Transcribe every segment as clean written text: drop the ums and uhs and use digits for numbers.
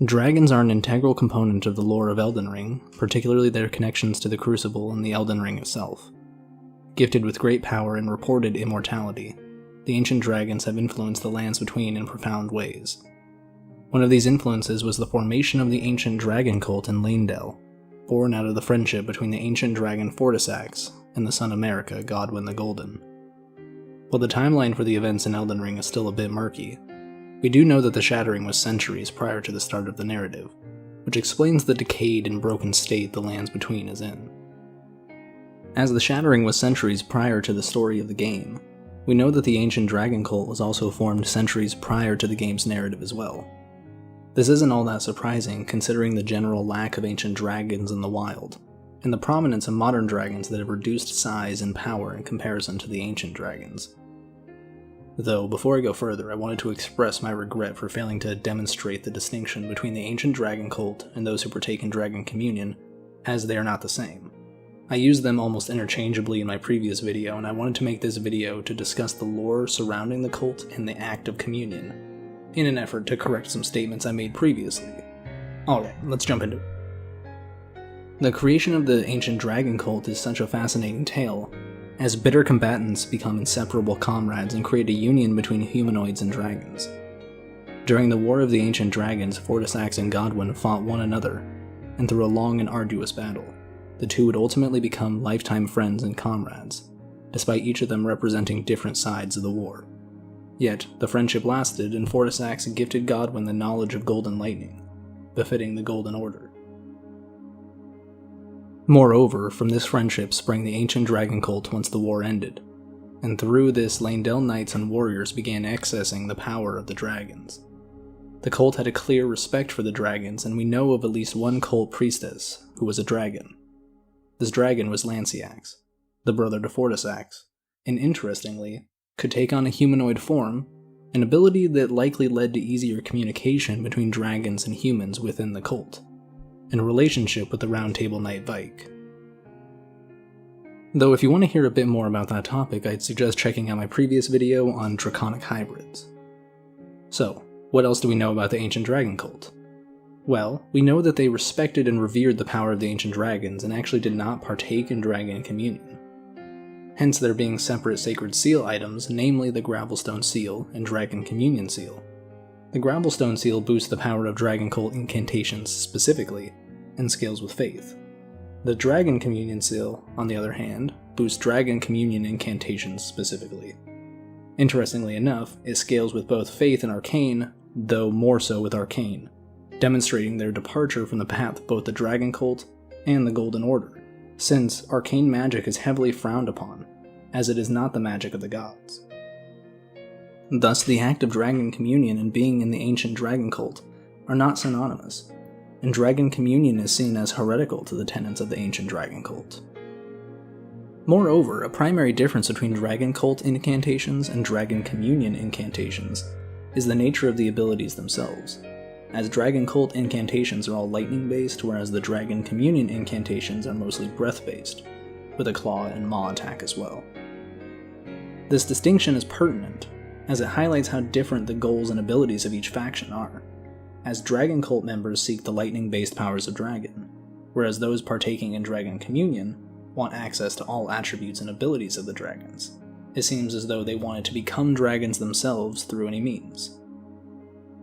Dragons are an integral component of the lore of Elden Ring, particularly their connections to the Crucible and the Elden Ring itself. Gifted with great power and reported immortality, the ancient dragons have influenced the lands between in profound ways. One of these influences was the formation of the ancient dragon cult in Leyndell, born out of the friendship between the ancient dragon Fortisax and the son of Marika, Godwyn the Golden. While the timeline for the events in Elden Ring is still a bit murky, we do know that the Shattering was centuries prior to the start of the narrative, which explains the decayed and broken state the lands between is in. As the Shattering was centuries prior to the story of the game, we know that the ancient dragon cult was also formed centuries prior to the game's narrative as well. This isn't all that surprising considering the general lack of ancient dragons in the wild, and the prominence of modern dragons that have reduced size and power in comparison to the ancient dragons. Though, before I go further, I wanted to express my regret for failing to demonstrate the distinction between the ancient dragon cult and those who partake in dragon communion, as they are not the same. I used them almost interchangeably in my previous video, and I wanted to make this video to discuss the lore surrounding the cult and the act of communion, in an effort to correct some statements I made previously. Alright, let's jump into it. The creation of the ancient dragon cult is such a fascinating tale, as bitter combatants become inseparable comrades and create a union between humanoids and dragons. During the War of the Ancient Dragons, Fortisax and Godwyn fought one another, and through a long and arduous battle, the two would ultimately become lifetime friends and comrades, despite each of them representing different sides of the war. Yet, the friendship lasted, and Fortisax gifted Godwyn the knowledge of Golden Lightning, befitting the Golden Order. Moreover, from this friendship sprang the ancient dragon cult once the war ended, and through this Leyndell knights and warriors began accessing the power of the dragons. The cult had a clear respect for the dragons, and we know of at least one cult priestess who was a dragon. This dragon was Lanciax, the brother to Fortisax, and interestingly, could take on a humanoid form, an ability that likely led to easier communication between dragons and humans within the cult, in a relationship with the Round Table Knight Vike. Though if you want to hear a bit more about that topic, I'd suggest checking out my previous video on Draconic Hybrids. So, what else do we know about the ancient dragon cult? Well, we know that they respected and revered the power of the ancient dragons and actually did not partake in dragon communion. Hence there being separate sacred seal items, namely the Gravelstone Seal and Dragon Communion Seal. The Gravelstone Seal boosts the power of dragon cult incantations specifically, and scales with faith. The Dragon Communion Seal, on the other hand, boosts dragon communion incantations specifically. Interestingly enough, it scales with both faith and arcane, though more so with arcane, demonstrating their departure from the path of both the dragon cult and the Golden Order, since arcane magic is heavily frowned upon, as it is not the magic of the gods. Thus, the act of dragon communion and being in the ancient dragon cult are not synonymous, and dragon communion is seen as heretical to the tenets of the ancient dragon cult. Moreover, a primary difference between dragon cult incantations and dragon communion incantations is the nature of the abilities themselves, as dragon cult incantations are all lightning-based, whereas the dragon communion incantations are mostly breath-based, with a claw and maw attack as well. This distinction is pertinent, as it highlights how different the goals and abilities of each faction are, as dragon cult members seek the lightning-based powers of dragon, whereas those partaking in dragon communion want access to all attributes and abilities of the dragons. It seems as though they wanted to become dragons themselves through any means.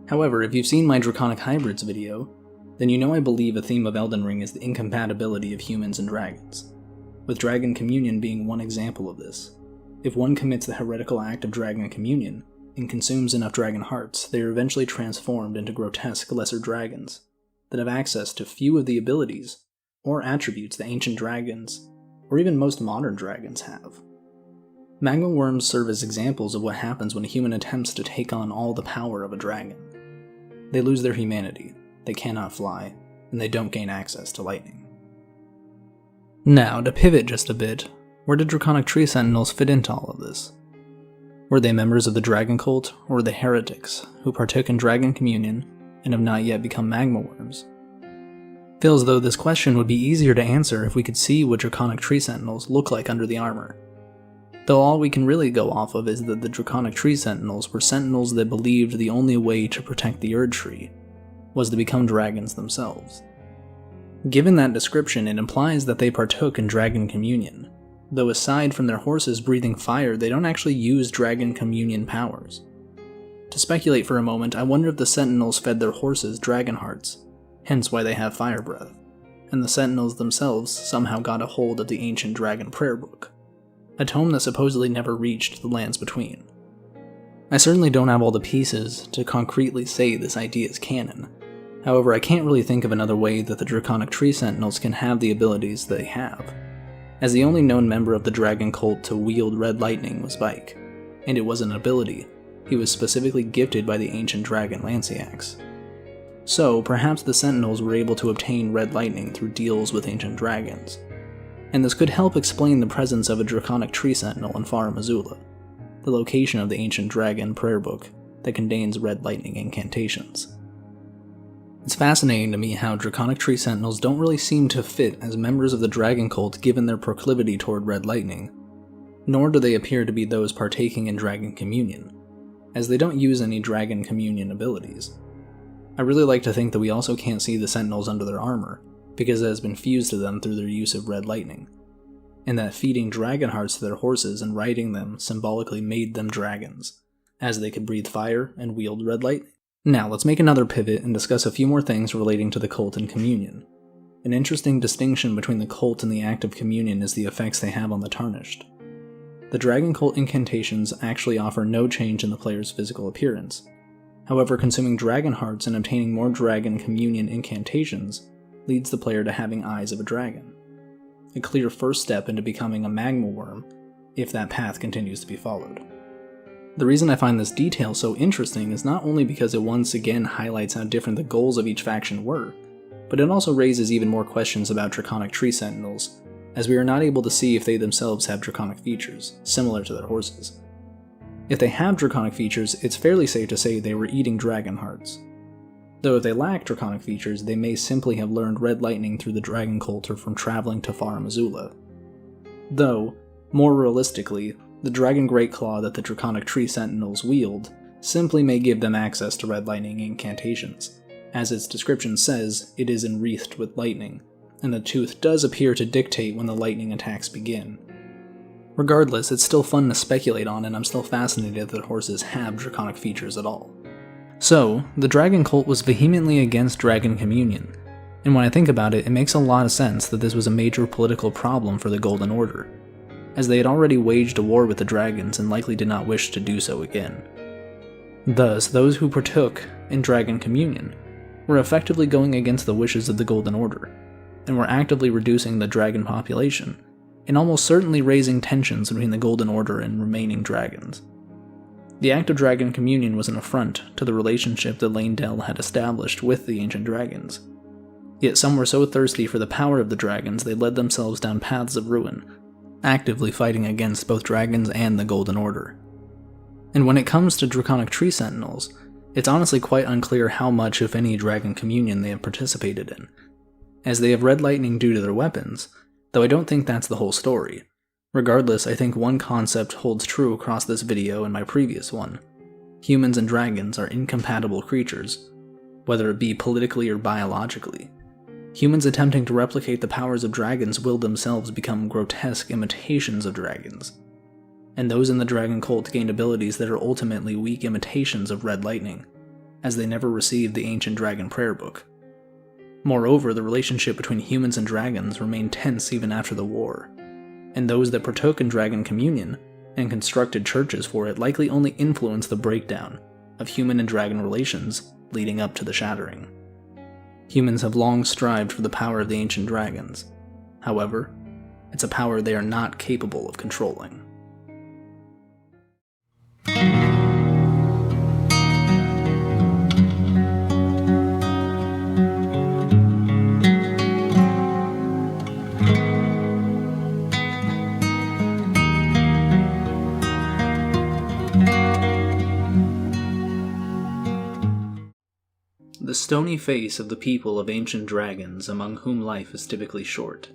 However, if you've seen my Draconic Hybrids video, then you know I believe a theme of Elden Ring is the incompatibility of humans and dragons, with dragon communion being one example of this. If one commits the heretical act of dragon communion, and consumes enough dragon hearts, they are eventually transformed into grotesque lesser dragons that have access to few of the abilities or attributes the ancient dragons, or even most modern dragons, have. Magma worms serve as examples of what happens when a human attempts to take on all the power of a dragon. They lose their humanity, they cannot fly, and they don't gain access to lightning. Now, to pivot just a bit, where did Draconic Tree Sentinels fit into all of this? Were they members of the dragon cult, or were they heretics who partook in dragon communion and have not yet become magma worms? Feels though this question would be easier to answer if we could see what Draconic Tree Sentinels look like under the armor. Though all we can really go off of is that the Draconic Tree Sentinels were sentinels that believed the only way to protect the Erd Tree was to become dragons themselves. Given that description, it implies that they partook in dragon communion, though aside from their horses breathing fire, they don't actually use dragon communion powers. To speculate for a moment, I wonder if the sentinels fed their horses dragon hearts, hence why they have fire breath, and the sentinels themselves somehow got a hold of the ancient dragon prayer book, a tome that supposedly never reached the lands between. I certainly don't have all the pieces to concretely say this idea is canon. However, I can't really think of another way that the Draconic Tree Sentinels can have the abilities they have. As the only known member of the dragon cult to wield red lightning was Bike, and it was an ability he was specifically gifted by the ancient dragon Lanciax. So, perhaps the Sentinels were able to obtain red lightning through deals with ancient dragons, and this could help explain the presence of a Draconic Tree Sentinel in Farum Azula, the location of the ancient dragon prayer book that contains red lightning incantations. It's fascinating to me how Draconic Tree Sentinels don't really seem to fit as members of the dragon cult given their proclivity toward red lightning, nor do they appear to be those partaking in dragon communion, as they don't use any dragon communion abilities. I really like to think that we also can't see the Sentinels under their armor, because it has been fused to them through their use of red lightning, and that feeding dragon hearts to their horses and riding them symbolically made them dragons, as they could breathe fire and wield red lightning. Now let's make another pivot and discuss a few more things relating to the cult and communion. An interesting distinction between the cult and the act of communion is the effects they have on the Tarnished. The dragon cult incantations actually offer no change in the player's physical appearance. However, consuming dragon hearts and obtaining more dragon communion incantations leads the player to having eyes of a dragon, a clear first step into becoming a magma worm if that path continues to be followed. The reason I find this detail so interesting is not only because it once again highlights how different the goals of each faction were, but it also raises even more questions about Draconic Tree Sentinels, as we are not able to see if they themselves have draconic features, similar to their horses. If they have draconic features, it's fairly safe to say they were eating dragon hearts. Though if they lack draconic features, they may simply have learned red lightning through the dragon cult or from traveling to Farum Azula. Though, more realistically, the dragon great claw that the Draconic Tree Sentinels wield simply may give them access to red lightning incantations. As its description says, it is enwreathed with lightning, and the tooth does appear to dictate when the lightning attacks begin. Regardless, it's still fun to speculate on, and I'm still fascinated that horses have draconic features at all. So, the dragon cult was vehemently against dragon communion, and when I think about it, it makes a lot of sense that this was a major political problem for the Golden Order, as they had already waged a war with the dragons and likely did not wish to do so again. Thus, those who partook in dragon communion were effectively going against the wishes of the Golden Order, and were actively reducing the dragon population, and almost certainly raising tensions between the Golden Order and remaining dragons. The act of dragon communion was an affront to the relationship that Leyndell had established with the ancient dragons. Yet some were so thirsty for the power of the dragons they led themselves down paths of ruin, actively fighting against both dragons and the Golden Order. And when it comes to Draconic Tree Sentinels, it's honestly quite unclear how much, if any, dragon communion they have participated in, as they have red lightning due to their weapons, though I don't think that's the whole story. Regardless, I think one concept holds true across this video and my previous one. Humans and dragons are incompatible creatures, whether it be politically or biologically. Humans attempting to replicate the powers of dragons will themselves become grotesque imitations of dragons, and those in the dragon cult gained abilities that are ultimately weak imitations of red lightning, as they never received the ancient dragon prayer book. Moreover, the relationship between humans and dragons remained tense even after the war, and those that partook in dragon communion and constructed churches for it likely only influenced the breakdown of human and dragon relations leading up to the shattering. Humans have long strived for the power of the ancient dragons. However, it's a power they are not capable of controlling. The stony face of the people of ancient dragons among whom life is typically short.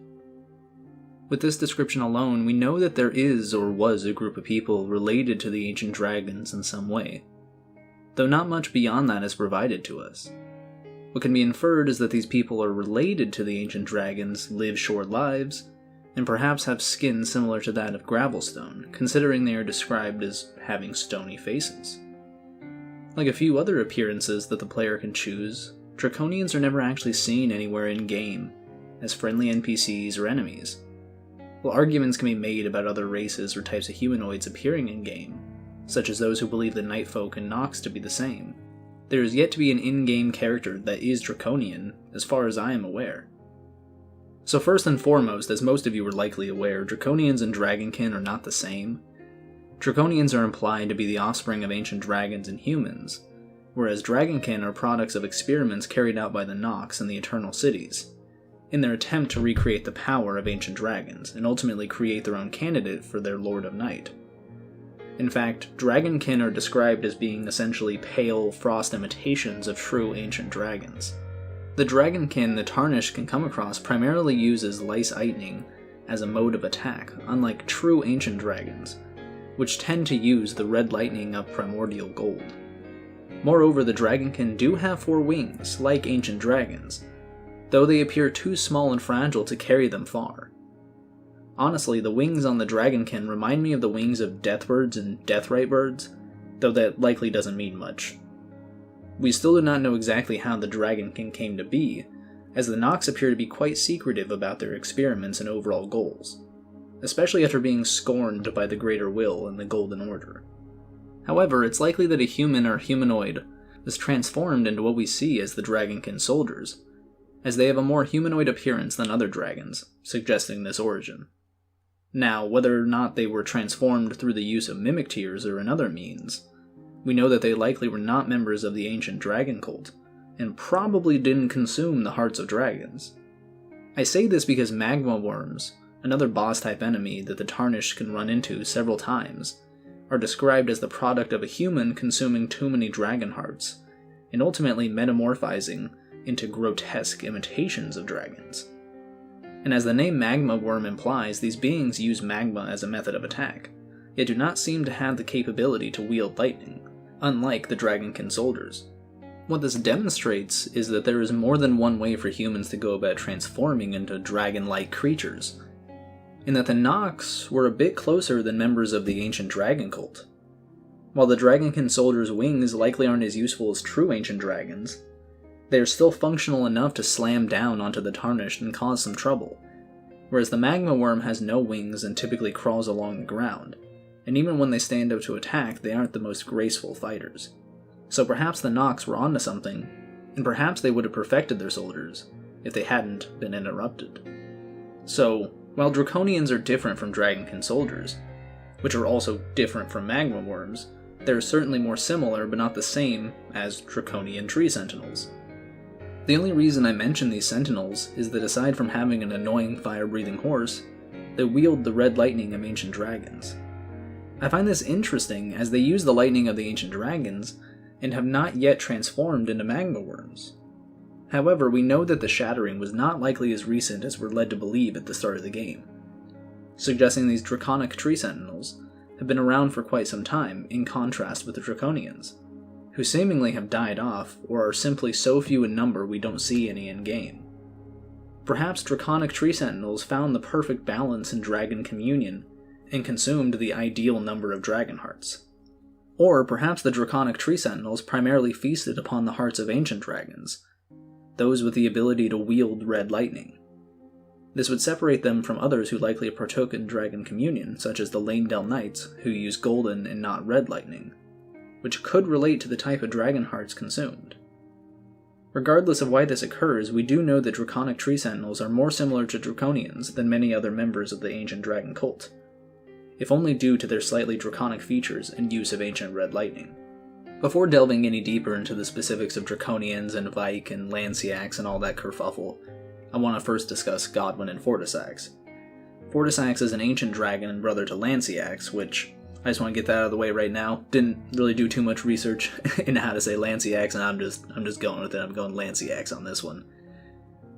With this description alone, we know that there is or was a group of people related to the ancient dragons in some way, though not much beyond that is provided to us. What can be inferred is that these people are related to the ancient dragons, live short lives, and perhaps have skin similar to that of Gravelstone, considering they are described as having stony faces. Like a few other appearances that the player can choose, Draconians are never actually seen anywhere in-game, as friendly NPCs or enemies. While arguments can be made about other races or types of humanoids appearing in-game, such as those who believe the Nightfolk and Nox to be the same, there is yet to be an in-game character that is Draconian, as far as I am aware. So first and foremost, as most of you are likely aware, Draconians and Dragonkin are not the same. Draconians are implied to be the offspring of ancient dragons and humans, whereas Dragonkin are products of experiments carried out by the Nox in the Eternal Cities, in their attempt to recreate the power of ancient dragons, and ultimately create their own candidate for their Lord of Night. In fact, Dragonkin are described as being essentially pale, frost imitations of true ancient dragons. The Dragonkin the Tarnished can come across primarily uses Lice Lightning as a mode of attack, unlike true ancient dragons, which tend to use the red lightning of primordial gold. Moreover, the Dragonkin do have 4 wings, like ancient dragons, though they appear too small and fragile to carry them far. Honestly, the wings on the Dragonkin remind me of the wings of Deathbirds and Deathrite birds, though that likely doesn't mean much. We still do not know exactly how the Dragonkin came to be, as the Nox appear to be quite secretive about their experiments and overall goals, especially after being scorned by the Greater Will and the Golden Order. However, it's likely that a human or humanoid was transformed into what we see as the Dragonkin soldiers, as they have a more humanoid appearance than other dragons, suggesting this origin. Now, whether or not they were transformed through the use of mimic tears or in other means, we know that they likely were not members of the ancient dragon cult, and probably didn't consume the hearts of dragons. I say this because magma worms, another boss-type enemy that the Tarnished can run into several times, are described as the product of a human consuming too many dragon hearts, and ultimately metamorphizing into grotesque imitations of dragons. And as the name Magma Worm implies, these beings use magma as a method of attack, yet do not seem to have the capability to wield lightning, unlike the Dragonkin soldiers. What this demonstrates is that there is more than one way for humans to go about transforming into dragon-like creatures, and that the Nox were a bit closer than members of the ancient dragon cult. While the Dragonkin soldiers' wings likely aren't as useful as true ancient dragons, they are still functional enough to slam down onto the Tarnished and cause some trouble, whereas the Magma Worm has no wings and typically crawls along the ground, and even when they stand up to attack, they aren't the most graceful fighters. So perhaps the Nox were onto something, and perhaps they would have perfected their soldiers if they hadn't been interrupted. So, while Draconians are different from Dragonkin soldiers, which are also different from Magma Worms, they are certainly more similar but not the same as Draconian tree sentinels. The only reason I mention these sentinels is that aside from having an annoying fire-breathing horse, they wield the red lightning of ancient dragons. I find this interesting as they use the lightning of the ancient dragons and have not yet transformed into magma worms. However, we know that the shattering was not likely as recent as we're led to believe at the start of the game, suggesting these draconic tree sentinels have been around for quite some time, in contrast with the Draconians, who seemingly have died off or are simply so few in number we don't see any in-game. Perhaps Draconic Tree Sentinels found the perfect balance in dragon communion and consumed the ideal number of dragon hearts. Or perhaps the Draconic Tree Sentinels primarily feasted upon the hearts of ancient dragons, those with the ability to wield red lightning. This would separate them from others who likely partook in dragon communion, such as the Lanedale Knights, who use golden and not red lightning, which could relate to the type of dragon hearts consumed. Regardless of why this occurs, we do know that Draconic Tree Sentinels are more similar to Draconians than many other members of the ancient dragon cult, if only due to their slightly draconic features and use of ancient red lightning. Before delving any deeper into the specifics of Draconians and Vike and Lanciax and all that kerfuffle, I want to first discuss Godwyn and Fortisax. Fortisax is an ancient dragon and brother to Lanciax, which I just want to get that out of the way right now. Didn't really do too much research into how to say Lanciax, and I'm just going with it. I'm going Lanciax on this one.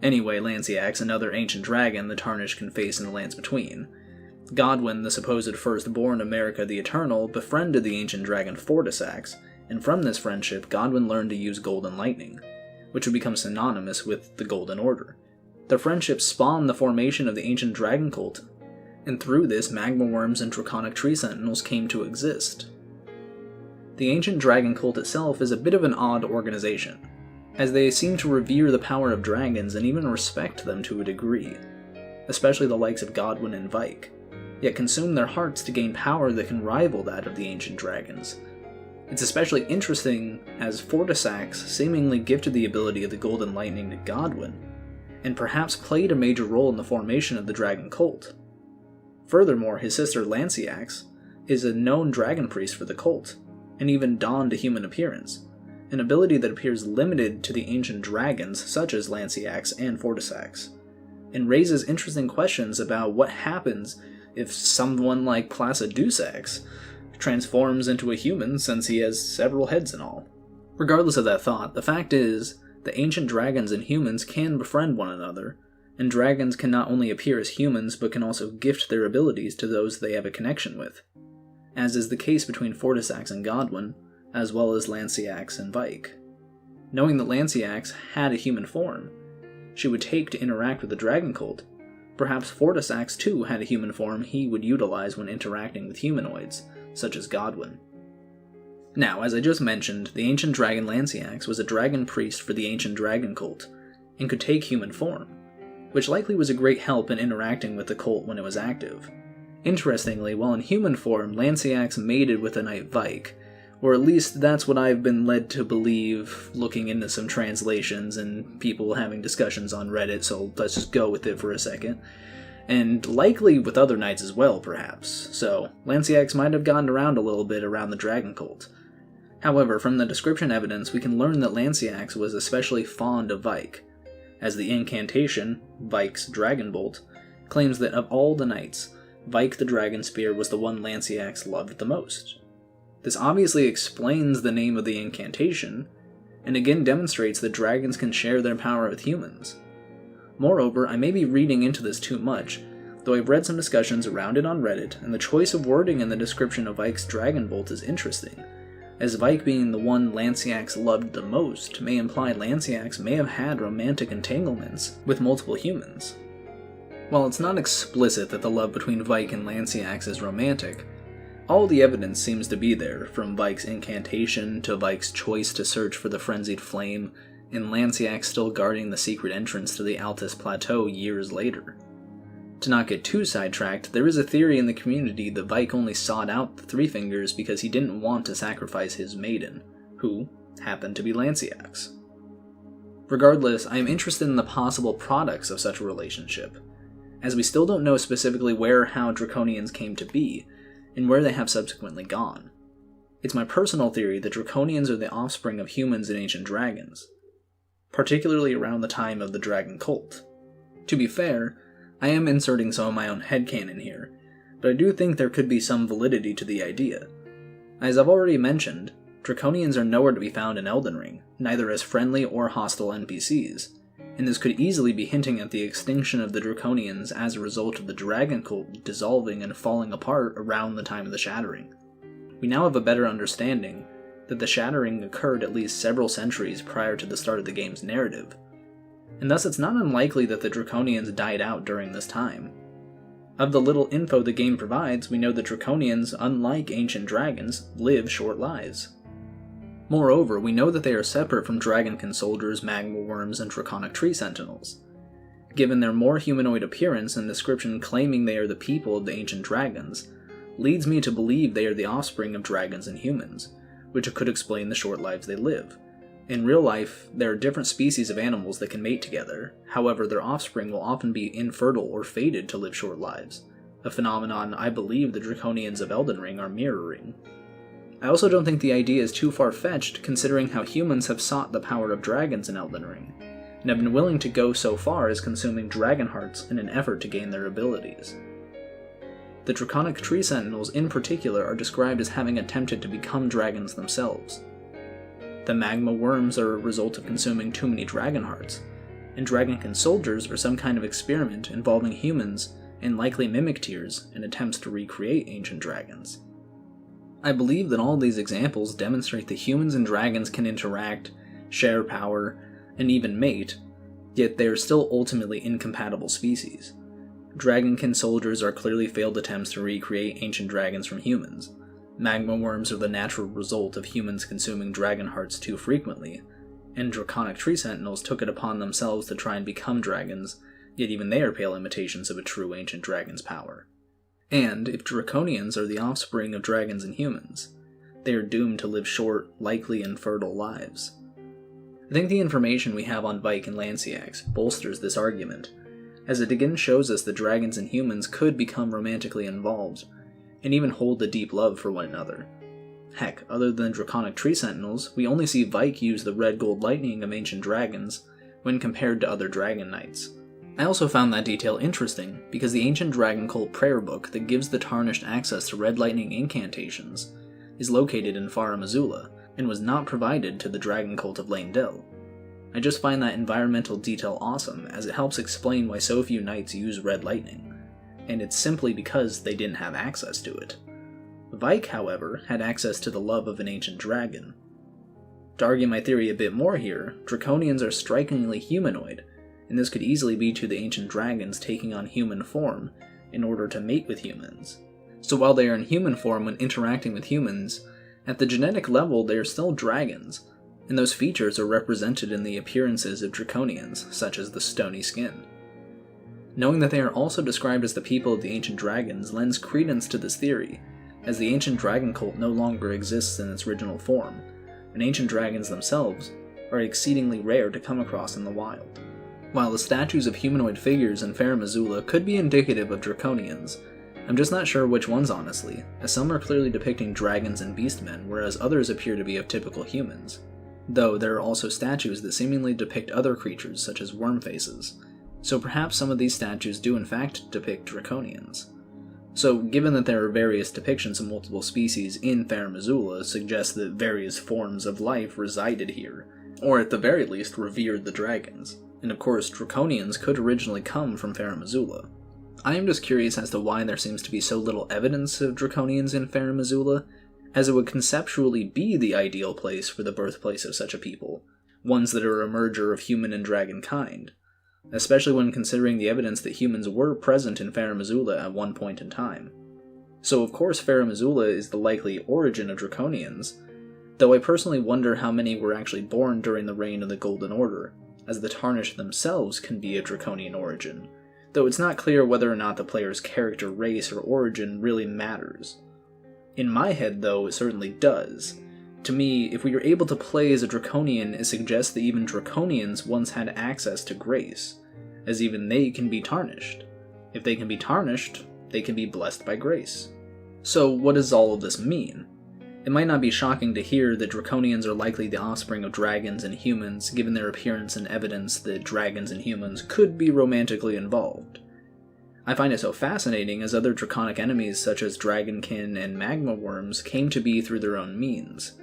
Anyway, Lanciax, another ancient dragon the Tarnished can face in the lands between. Godwyn, the supposed firstborn of Marika the Eternal, befriended the ancient dragon Fortisax, and from this friendship, Godwyn learned to use golden lightning, which would become synonymous with the Golden Order. Their friendship spawned the formation of the ancient dragon cult, and through this, magma worms and draconic tree sentinels came to exist. The ancient dragon cult itself is a bit of an odd organization, as they seem to revere the power of dragons and even respect them to a degree, especially the likes of Godwyn and Vike, yet consume their hearts to gain power that can rival that of the ancient dragons. It's especially interesting as Fortisax seemingly gifted the ability of the Golden Lightning to Godwyn, and perhaps played a major role in the formation of the dragon cult. Furthermore, his sister Lanciax is a known dragon priest for the cult, and even donned a human appearance, an ability that appears limited to the ancient dragons such as Lanciax and Fortisax, and raises interesting questions about what happens if someone like Placidusax transforms into a human, since he has several heads and all. Regardless of that thought, the fact is, the ancient dragons and humans can befriend one another, and dragons can not only appear as humans but can also gift their abilities to those they have a connection with, as is the case between Fortisax and Godwyn, as well as Lanciax and Vike. Knowing that Lanciax had a human form she would take to interact with the dragon cult, perhaps Fortisax too had a human form he would utilize when interacting with humanoids, such as Godwyn. Now, as I just mentioned, the ancient dragon Lanciax was a dragon priest for the ancient dragon cult, and could take human form, which likely was a great help in interacting with the cult when it was active. Interestingly, while in human form, Lanciax mated with the knight Vike, or at least that's what I've been led to believe looking into some translations and people having discussions on Reddit, so let's just go with it for a second. And likely with other knights as well, perhaps, so Lanciax might have gotten around a little bit around the dragon cult. However, from the description evidence, we can learn that Lanciax was especially fond of Vike, as the incantation, Vike's Dragon Bolt, claims that of all the knights, Vike the Dragon Spear was the one Lanciax loved the most. This obviously explains the name of the incantation, and again demonstrates that dragons can share their power with humans. Moreover, I may be reading into this too much, though I've read some discussions around it on Reddit, and the choice of wording in the description of Vike's Dragon Bolt is interesting, as Vike being the one Lanciax loved the most may imply Lanciax may have had romantic entanglements with multiple humans. While it's not explicit that the love between Vike and Lanciax is romantic, all the evidence seems to be there, from Vike's incantation to Vike's choice to search for the frenzied flame, and Lanciax still guarding the secret entrance to the Altus Plateau years later. To not get too sidetracked, there is a theory in the community that Vike only sought out the Three Fingers because he didn't want to sacrifice his maiden, who happened to be Lanciax. Regardless, I am interested in the possible products of such a relationship, as we still don't know specifically where or how Draconians came to be, and where they have subsequently gone. It's my personal theory that Draconians are the offspring of humans and ancient dragons, particularly around the time of the dragon cult. To be fair, I am inserting some of my own headcanon here, but I do think there could be some validity to the idea. As I've already mentioned, Draconians are nowhere to be found in Elden Ring, neither as friendly or hostile NPCs, and this could easily be hinting at the extinction of the Draconians as a result of the dragon cult dissolving and falling apart around the time of the Shattering. We now have a better understanding that the Shattering occurred at least several centuries prior to the start of the game's narrative, and thus it's not unlikely that the Draconians died out during this time. Of the little info the game provides, we know that Draconians, unlike ancient dragons, live short lives. Moreover, we know that they are separate from dragonkin soldiers, magma worms, and draconic tree sentinels. Given their more humanoid appearance and description claiming they are the people of the ancient dragons, leads me to believe they are the offspring of dragons and humans, which could explain the short lives they live. In real life, there are different species of animals that can mate together, however their offspring will often be infertile or fated to live short lives, a phenomenon I believe the Draconians of Elden Ring are mirroring. I also don't think the idea is too far-fetched considering how humans have sought the power of dragons in Elden Ring, and have been willing to go so far as consuming dragon hearts in an effort to gain their abilities. The Draconic Tree Sentinels in particular are described as having attempted to become dragons themselves. The magma worms are a result of consuming too many dragon hearts, and dragonkin soldiers are some kind of experiment involving humans and likely mimic tears in attempts to recreate ancient dragons. I believe that all these examples demonstrate that humans and dragons can interact, share power, and even mate, yet they are still ultimately incompatible species. Dragonkin soldiers are clearly failed attempts to recreate ancient dragons from humans. Magma worms are the natural result of humans consuming dragon hearts too frequently, and Draconic tree sentinels took it upon themselves to try and become dragons, yet even they are pale imitations of a true ancient dragon's power. And if Draconians are the offspring of dragons and humans, they are doomed to live short, likely infertile lives. I think the information we have on Vike and Lanciax bolsters this argument, as it again shows us that dragons and humans could become romantically involved, and even hold a deep love for one another. Heck, other than Draconic tree sentinels, we only see Vike use the red-gold lightning of ancient dragons when compared to other dragon knights. I also found that detail interesting, because the ancient dragon cult prayer book that gives the Tarnished access to red lightning incantations is located in Farum Azula, and was not provided to the dragon cult of Leyndell. I just find that environmental detail awesome, as it helps explain why so few knights use red lightning, and it's simply because they didn't have access to it. Vike, however, had access to the love of an ancient dragon. To argue my theory a bit more here, Draconians are strikingly humanoid, and this could easily be to the ancient dragons taking on human form in order to mate with humans. So while they are in human form when interacting with humans, at the genetic level they are still dragons, and those features are represented in the appearances of Draconians, such as the stony skin. Knowing that they are also described as the people of the ancient dragons lends credence to this theory, as the ancient dragon cult no longer exists in its original form, and ancient dragons themselves are exceedingly rare to come across in the wild. While the statues of humanoid figures in Farum Azula could be indicative of Draconians, I'm just not sure which ones honestly, as some are clearly depicting dragons and beastmen, whereas others appear to be of typical humans. Though there are also statues that seemingly depict other creatures such as worm faces, so perhaps some of these statues do in fact depict Draconians. So given that there are various depictions of multiple species in Farum Azula suggests that various forms of life resided here, or at the very least revered the dragons, and of course Draconians could originally come from Farum Azula. I am just curious as to why there seems to be so little evidence of Draconians in Farum Azula, as it would conceptually be the ideal place for the birthplace of such a people, ones that are a merger of human and dragon kind, especially when considering the evidence that humans were present in Farum Azula at one point in time. So of course Farum Azula is the likely origin of Draconians, though I personally wonder how many were actually born during the reign of the Golden Order, as the Tarnished themselves can be a Draconian origin, though it's not clear whether or not the player's character, race, or origin really matters. In my head, though, it certainly does. To me, if we are able to play as a Draconian, it suggests that even Draconians once had access to grace, as even they can be tarnished. If they can be tarnished, they can be blessed by grace. So what does all of this mean? It might not be shocking to hear that Draconians are likely the offspring of dragons and humans, given their appearance and evidence that dragons and humans could be romantically involved. I find it so fascinating as other draconic enemies such as dragonkin and magma worms came to be through their own means.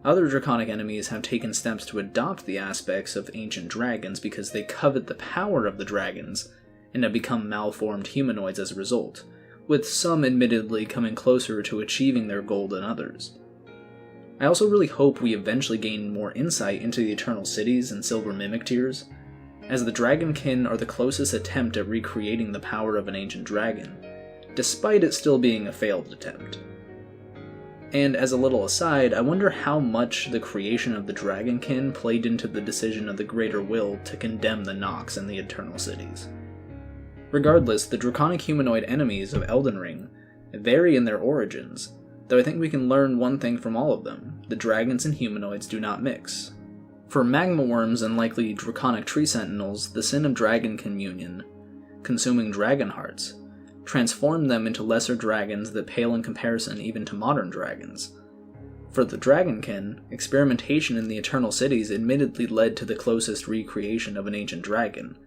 Other draconic enemies have taken steps to adopt the aspects of ancient dragons because they covet the power of the dragons, and have become malformed humanoids as a result, with some admittedly coming closer to achieving their goal than others. I also really hope we eventually gain more insight into the Eternal Cities and Silver Mimic Tiers, as the Dragonkin are the closest attempt at recreating the power of an ancient dragon, despite it still being a failed attempt. And as a little aside, I wonder how much the creation of the Dragonkin played into the decision of the Greater Will to condemn the Nox and the Eternal Cities. Regardless, the draconic humanoid enemies of Elden Ring vary in their origins, though I think we can learn one thing from all of them: the dragons and humanoids do not mix. For magma worms and likely draconic tree sentinels, the sin of dragon communion, consuming dragon hearts, transformed them into lesser dragons that pale in comparison even to modern dragons. For the dragonkin, experimentation in the Eternal Cities admittedly led to the closest recreation of an ancient dragon,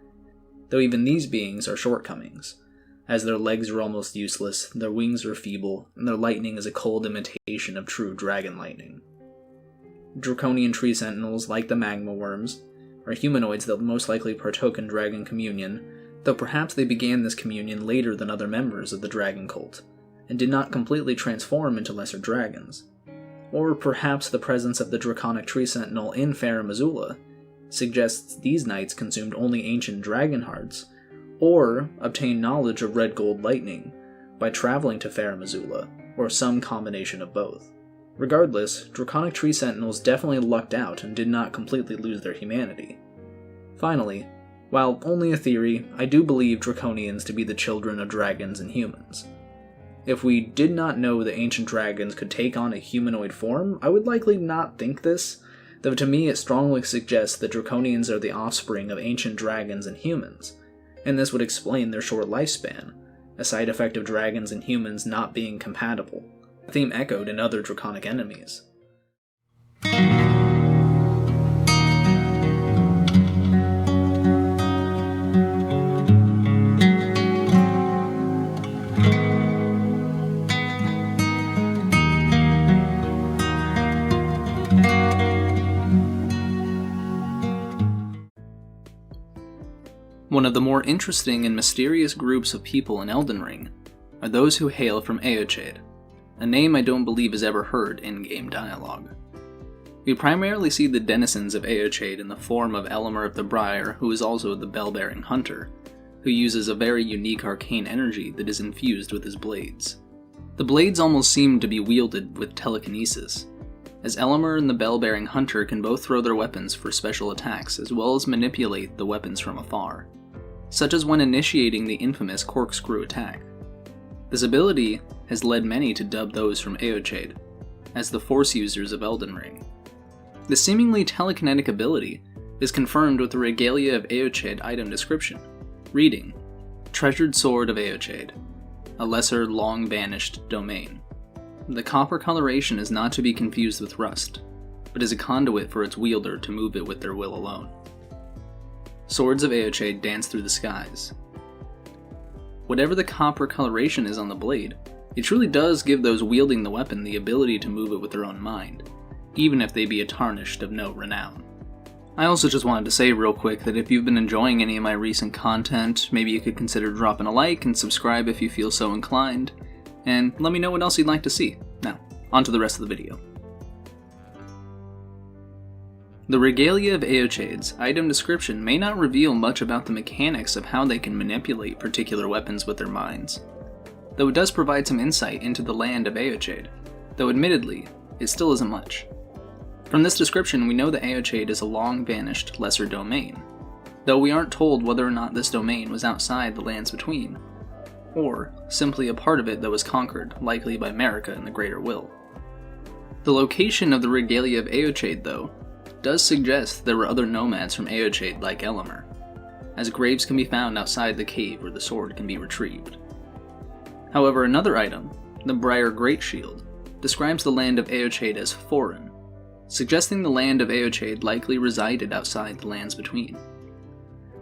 though even these beings are shortcomings, as their legs are almost useless, their wings are feeble, and their lightning is a cold imitation of true dragon lightning. Draconian tree sentinels, like the magma worms, are humanoids that most likely partook in dragon communion, though perhaps they began this communion later than other members of the dragon cult, and did not completely transform into lesser dragons. Or perhaps the presence of the draconic tree sentinel in Farum Azula suggests these knights consumed only ancient dragon hearts, or obtained knowledge of red gold lightning by traveling to Farum Azula, or some combination of both. Regardless, Draconic Tree Sentinels definitely lucked out and did not completely lose their humanity. Finally, while only a theory, I do believe Draconians to be the children of dragons and humans. If we did not know the ancient dragons could take on a humanoid form, I would likely not think this, though to me it strongly suggests that Draconians are the offspring of ancient dragons and humans, and this would explain their short lifespan, a side effect of dragons and humans not being compatible, a theme echoed in other draconic enemies. One of the more interesting and mysterious groups of people in Elden Ring are those who hail from Eochaid, a name I don't believe is ever heard in game dialogue. We primarily see the denizens of Eochaid in the form of Elemer of the Briar, who is also the bell-bearing hunter, who uses a very unique arcane energy that is infused with his blades. The blades almost seem to be wielded with telekinesis, as Elemer and the bell-bearing hunter can both throw their weapons for special attacks as well as manipulate the weapons from afar, such as when initiating the infamous corkscrew attack. This ability has led many to dub those from Eochaid as the Force users of Elden Ring. The seemingly telekinetic ability is confirmed with the Regalia of Eochaid item description, reading, Treasured Sword of Eochaid, a lesser long-banished domain. The copper coloration is not to be confused with rust, but is a conduit for its wielder to move it with their will alone. Swords of Eochaid dance through the skies. Whatever the copper coloration is on the blade, it truly does give those wielding the weapon the ability to move it with their own mind, even if they be a tarnished of no renown. I also just wanted to say real quick that if you've been enjoying any of my recent content, maybe you could consider dropping a like and subscribe if you feel so inclined, and let me know what else you'd like to see. Now, on to the rest of the video. The Regalia of Eochaid's item description may not reveal much about the mechanics of how they can manipulate particular weapons with their minds, though it does provide some insight into the land of Eochaid, though admittedly, it still isn't much. From this description, we know that Eochaid is a long-vanished lesser domain, though we aren't told whether or not this domain was outside the Lands Between, or simply a part of it that was conquered, likely by Marika and the Greater Will. The location of the Regalia of Eochaid, though, does suggest there were other nomads from Eochaid like Elemer, as graves can be found outside the cave where the sword can be retrieved. However, another item, the Briar Great Shield, describes the land of Eochaid as foreign, suggesting the land of Eochaid likely resided outside the Lands Between.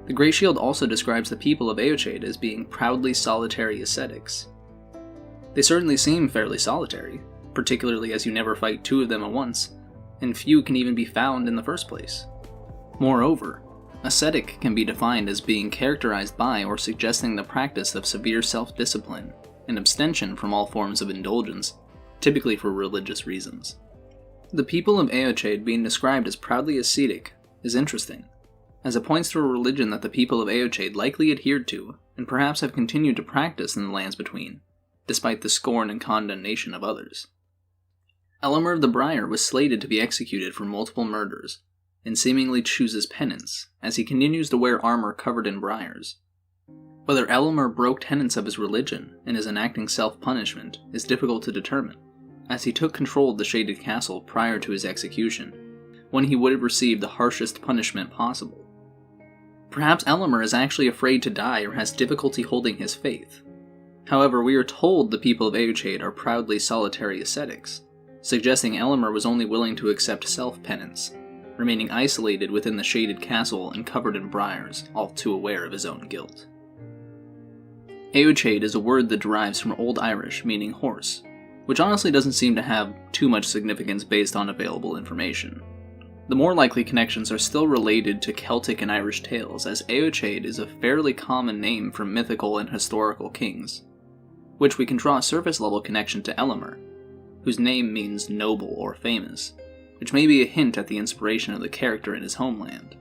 The Great Shield also describes the people of Eochaid as being proudly solitary ascetics. They certainly seem fairly solitary, particularly as you never fight two of them at once, and few can even be found in the first place. Moreover, ascetic can be defined as being characterized by or suggesting the practice of severe self-discipline and abstention from all forms of indulgence, typically for religious reasons. The people of Eochaid being described as proudly ascetic is interesting, as it points to a religion that the people of Eochaid likely adhered to, and perhaps have continued to practice in the Lands Between, despite the scorn and condemnation of others. Elemer of the Briar was slated to be executed for multiple murders, and seemingly chooses penance, as he continues to wear armor covered in briars. Whether Elemer broke tenets of his religion and is enacting self-punishment is difficult to determine, as he took control of the Shaded Castle prior to his execution, when he would have received the harshest punishment possible. Perhaps Elemer is actually afraid to die or has difficulty holding his faith. However, we are told the people of Eochaid are proudly solitary ascetics, suggesting Elemer was only willing to accept self-penance, remaining isolated within the Shaded Castle and covered in briars, all too aware of his own guilt. Eochaid is a word that derives from Old Irish meaning horse, which honestly doesn't seem to have too much significance based on available information. The more likely connections are still related to Celtic and Irish tales, as Eochaid is a fairly common name for mythical and historical kings, which we can draw a surface-level connection to Elemer, whose name means noble or famous, which may be a hint at the inspiration of the character in his homeland.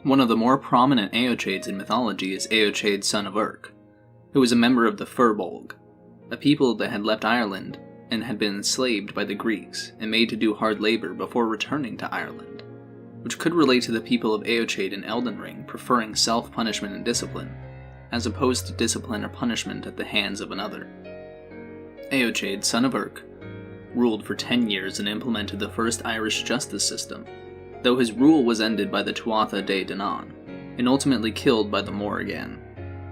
One of the more prominent Eochaids in mythology is Eochaid, son of Urk, who was a member of the Firbolg, a people that had left Ireland and had been enslaved by the Greeks and made to do hard labor before returning to Ireland, which could relate to the people of Eochaid in Elden Ring preferring self-punishment and discipline, as opposed to discipline or punishment at the hands of another. Eochaid, son of Urk, ruled for 10 years and implemented the first Irish justice system, though his rule was ended by the Tuatha De Danann, and ultimately killed by the Morrigan,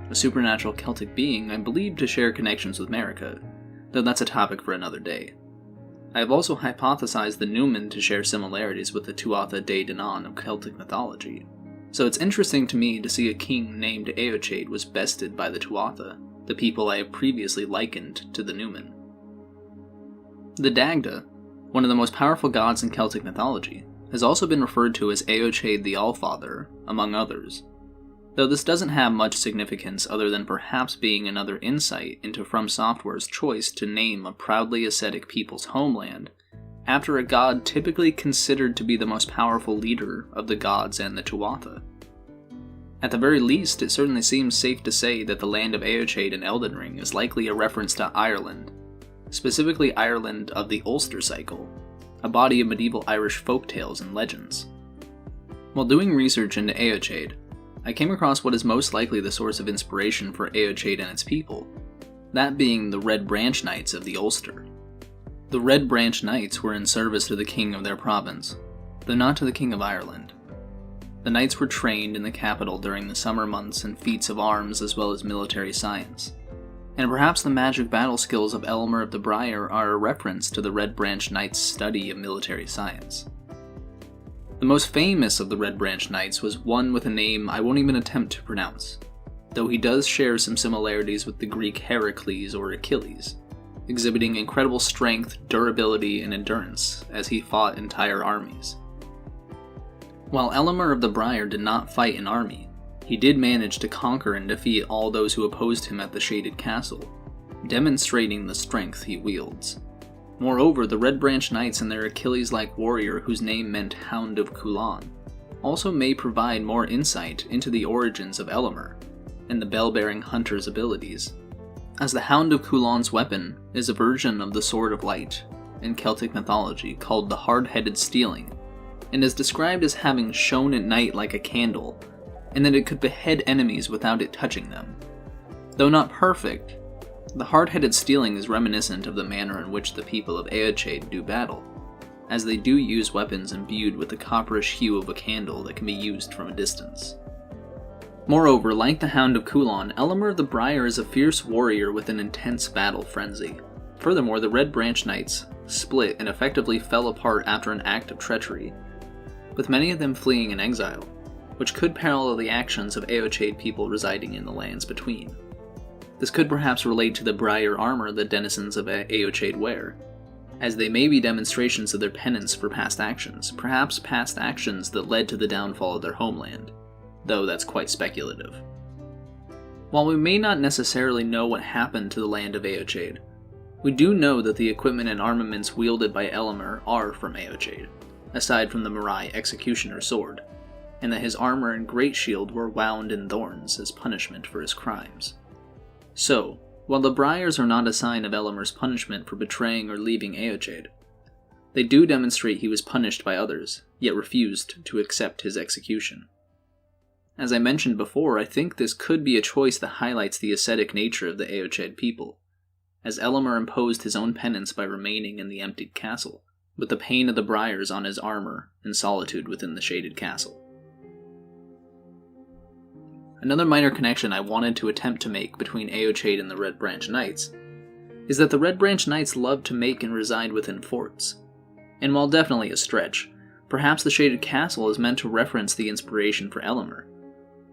a supernatural Celtic being I believe to share connections with America, though that's a topic for another day. I have also hypothesized the Numen to share similarities with the Tuatha De Danann of Celtic mythology, so it's interesting to me to see a king named Eochaid was bested by the Tuatha, the people I have previously likened to the Numen. The Dagda, one of the most powerful gods in Celtic mythology, has also been referred to as Eochaid the Allfather, among others, though this doesn't have much significance other than perhaps being another insight into From Software's choice to name a proudly ascetic people's homeland after a god typically considered to be the most powerful leader of the gods and the Tuatha. At the very least, it certainly seems safe to say that the land of Eochaid in Elden Ring is likely a reference to Ireland, specifically Ireland of the Ulster cycle, a body of medieval Irish folktales and legends. While doing research into Eochaid, I came across what is most likely the source of inspiration for Eochaid and its people, that being the Red Branch Knights of the Ulster. The Red Branch Knights were in service to the king of their province, though not to the king of Ireland. The knights were trained in the capital during the summer months in feats of arms as well as military science, and perhaps the magic battle skills of Elemer of the Briar are a reference to the Red Branch Knights' study of military science. The most famous of the Red Branch Knights was one with a name I won't even attempt to pronounce, though he does share some similarities with the Greek Heracles or Achilles, exhibiting incredible strength, durability, and endurance as he fought entire armies. While Elemer of the Briar did not fight an army, he did manage to conquer and defeat all those who opposed him at the Shaded Castle, demonstrating the strength he wields. Moreover, the Red Branch Knights and their Achilles-like warrior whose name meant Hound of Culann also may provide more insight into the origins of Elemer and the bell-bearing hunter's abilities, as the Hound of Culann's weapon is a version of the Sword of Light in Celtic mythology called the Hard-Headed Stealing, and is described as having shone at night like a candle, and that it could behead enemies without it touching them. Though not perfect, the Hard-Headed Stealing is reminiscent of the manner in which the people of Eochaid do battle, as they do use weapons imbued with the copperish hue of a candle that can be used from a distance. Moreover, like the Hound of Culann, Elemer of the Briar is a fierce warrior with an intense battle frenzy. Furthermore, the Red Branch Knights split and effectively fell apart after an act of treachery, with many of them fleeing in exile, which could parallel the actions of Eochaid people residing in the lands between. This could perhaps relate to the Briar armor the denizens of Eochaid wear, as they may be demonstrations of their penance for past actions, perhaps past actions that led to the downfall of their homeland, though that's quite speculative. While we may not necessarily know what happened to the land of Eochaid, we do know that the equipment and armaments wielded by Elemer are from Eochaid, aside from the Morai Executioner sword, and that his armor and great shield were wound in thorns as punishment for his crimes. So, while the Briars are not a sign of Elemer's punishment for betraying or leaving Eochaid, they do demonstrate he was punished by others, yet refused to accept his execution. As I mentioned before, I think this could be a choice that highlights the ascetic nature of the Eochaid people, as Elemer imposed his own penance by remaining in the emptied castle, with the pain of the Briars on his armor and solitude within the Shaded Castle. Another minor connection I wanted to attempt to make between Eochaid and the Red Branch Knights is that the Red Branch Knights love to make and reside within forts, and while definitely a stretch, perhaps the Shaded Castle is meant to reference the inspiration for Elemer.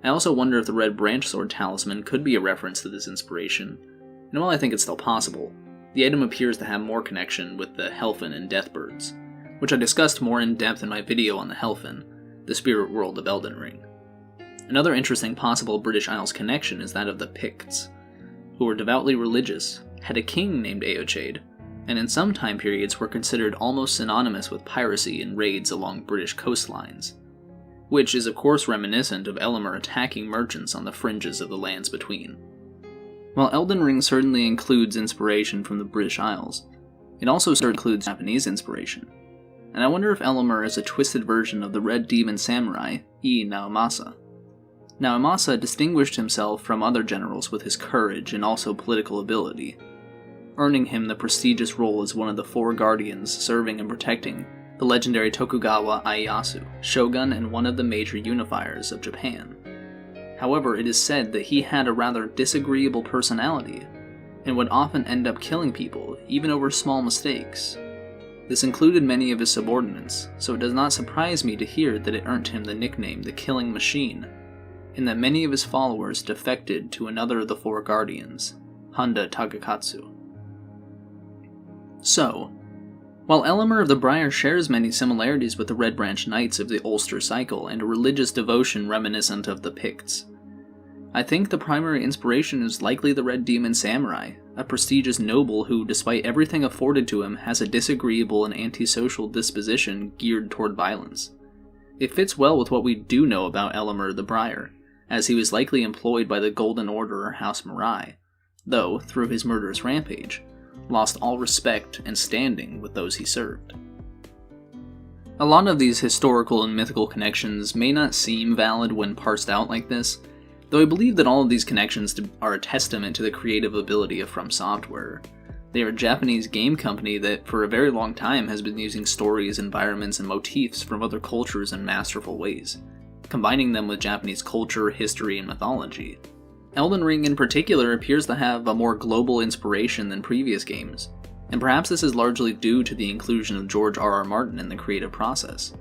I also wonder if the Red Branch Sword Talisman could be a reference to this inspiration, and while I think it's still possible, the item appears to have more connection with the Helfin and Deathbirds, which I discussed more in depth in my video on the Helfin, the spirit world of Elden Ring. Another interesting possible British Isles connection is that of the Picts, who were devoutly religious, had a king named Eochaid, and in some time periods were considered almost synonymous with piracy and raids along British coastlines. which is of course reminiscent of Elemer attacking merchants on the fringes of the lands between. While Elden Ring certainly includes inspiration from the British Isles, it also includes Japanese inspiration, and I wonder if Elemer is a twisted version of the Red Demon Samurai, Naomasa. Naomasa distinguished himself from other generals with his courage and also political ability, earning him the prestigious role as one of the 4 guardians serving and protecting the legendary Tokugawa Ieyasu, shogun and one of the major unifiers of Japan. However, it is said that he had a rather disagreeable personality, and would often end up killing people, even over small mistakes. This included many of his subordinates, so it does not surprise me to hear that it earned him the nickname the Killing Machine, and that many of his followers defected to another of the 4 guardians, Handa Takakatsu. So, while Elemer of the Briar shares many similarities with the Red Branch Knights of the Ulster cycle and a religious devotion reminiscent of the Picts, I think the primary inspiration is likely the Red Demon Samurai, a prestigious noble who, despite everything afforded to him, has a disagreeable and antisocial disposition geared toward violence. It fits well with what we do know about Elemer the Briar, as he was likely employed by the Golden Order or House Mirai, though, through his murderous rampage, lost all respect and standing with those he served. A lot of these historical and mythical connections may not seem valid when parsed out like this, though I believe that all of these connections are a testament to the creative ability of From Software. They are a Japanese game company that for a very long time has been using stories, environments, and motifs from other cultures in masterful ways, combining them with Japanese culture, history, and mythology. Elden Ring in particular appears to have a more global inspiration than previous games, and perhaps this is largely due to the inclusion of George R.R. Martin in the creative process.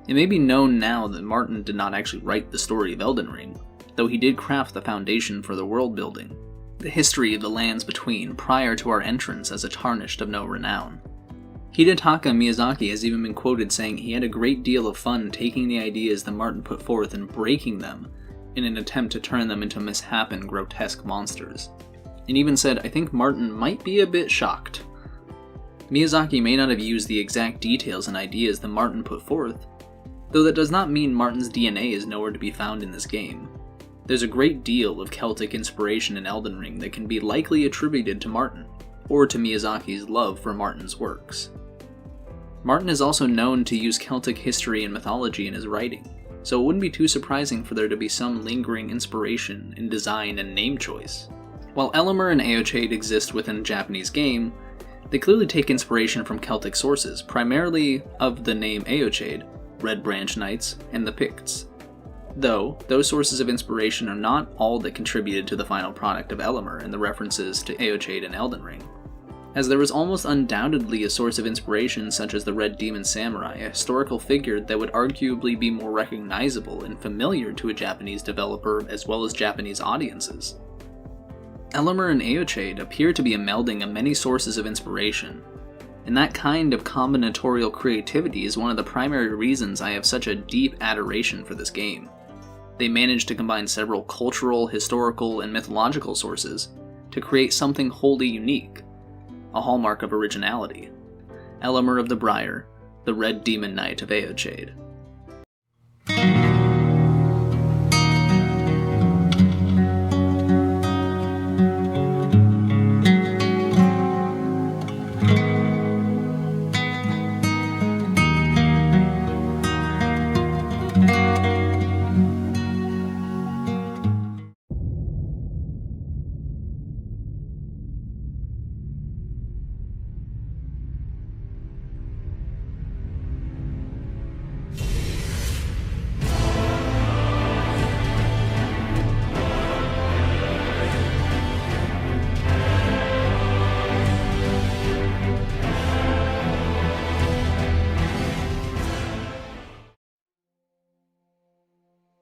It may be known now that Martin did not actually write the story of Elden Ring, though he did craft the foundation for the world building, the history of the lands between prior to our entrance as a tarnished of no renown. Hidetaka Miyazaki has even been quoted saying he had a great deal of fun taking the ideas that Martin put forth and breaking them in an attempt to turn them into misshapen, grotesque monsters, and even said, "I think Martin might be a bit shocked." Miyazaki may not have used the exact details and ideas that Martin put forth, though that does not mean Martin's DNA is nowhere to be found in this game. There's a great deal of Celtic inspiration in Elden Ring that can be likely attributed to Martin, or to Miyazaki's love for Martin's works. Martin is also known to use Celtic history and mythology in his writing, so it wouldn't be too surprising for there to be some lingering inspiration in design and name choice. While Elemer and Eochaid exist within a Japanese game, they clearly take inspiration from Celtic sources, primarily of the name Eochaid, Red Branch Knights, and the Picts. Though, those sources of inspiration are not all that contributed to the final product of Elemer and the references to Eochaid and Elden Ring, as there was almost undoubtedly a source of inspiration such as the Red Demon Samurai, a historical figure that would arguably be more recognizable and familiar to a Japanese developer as well as Japanese audiences. Elemer and Eochaid appear to be a melding of many sources of inspiration, and that kind of combinatorial creativity is one of the primary reasons I have such a deep adoration for this game. They managed to combine several cultural, historical, and mythological sources to create something wholly unique, a hallmark of originality. Elemer of the Briar, the Red Demon Knight of Eochaid.